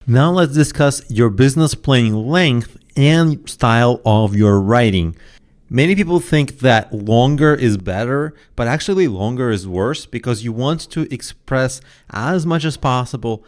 Now let's discuss your business plan length and style of your writing. Many people think that longer is better, but actually longer is worse because you want to express as much as possible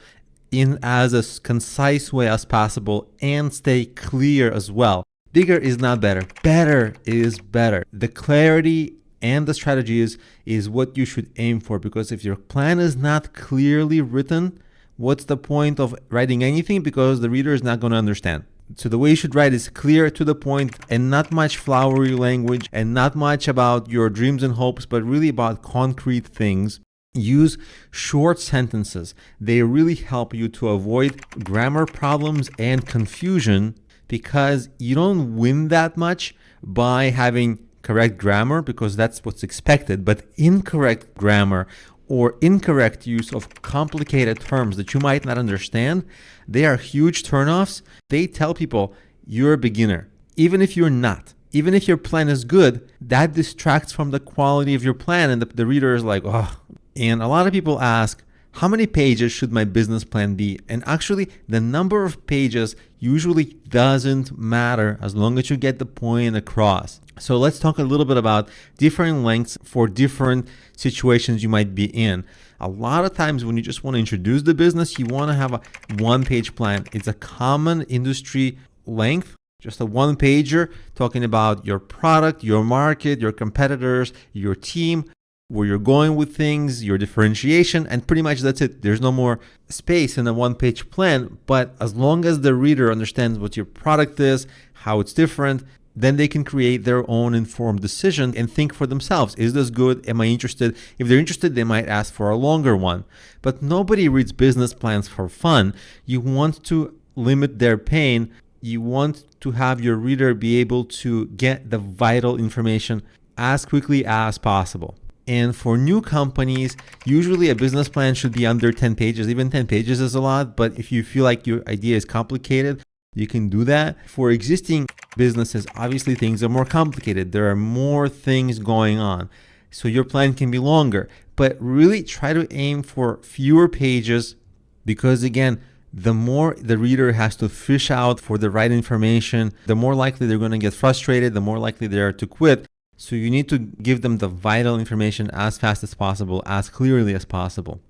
in as a concise way as possible and stay clear as well. Bigger is not better. Better is better. The clarity and the strategies is what you should aim for, because if your plan is not clearly written, what's the point of writing anything? Because the reader is not going to understand. So the way you should write is clear, to the point, and not much flowery language and not much about your dreams and hopes, but really about concrete things. Use short sentences. They really help you to avoid grammar problems and confusion, because you don't win that much by having correct grammar, because that's what's expected, but incorrect grammar or incorrect use of complicated terms that you might not understand, they are huge turnoffs. They tell people you're a beginner. Even if you're not, even if your plan is good, that distracts from the quality of your plan, and the reader is like, oh. And a lot of people ask, how many pages should my business plan be? And actually, the number of pages usually doesn't matter as long as you get the point across. So let's talk a little bit about different lengths for different situations you might be in. A lot of times when you just want to introduce the business, you want to have a one-page plan. It's a common industry length, just a one-pager talking about your product, your market, your competitors, your team, where you're going with things, your differentiation, and pretty much that's it. There's no more space in a one-page plan, but as long as the reader understands what your product is, how it's different, then they can create their own informed decision and think for themselves. Is this good? Am I interested? If they're interested, they might ask for a longer one. But nobody reads business plans for fun. You want to limit their pain. You want to have your reader be able to get the vital information as quickly as possible. And for new companies, usually a business plan should be under 10 pages. Even 10 pages is a lot, but if you feel like your idea is complicated, you can do that. For existing businesses, obviously things are more complicated. There are more things going on. So your plan can be longer, but really try to aim for fewer pages, because again, the more the reader has to fish out for the right information, the more likely they're going to get frustrated, the more likely they are to quit. So you need to give them the vital information as fast as possible, as clearly as possible.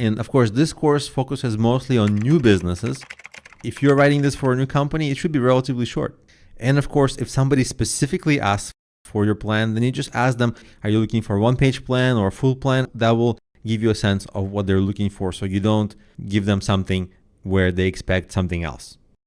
And of course, this course focuses mostly on new businesses. If you're writing this for a new company, it should be relatively short. And of course, if somebody specifically asks for your plan, then you just ask them, are you looking for a one-page plan or a full plan? That will give you a sense of what they're looking for, so you don't give them something where they expect something else.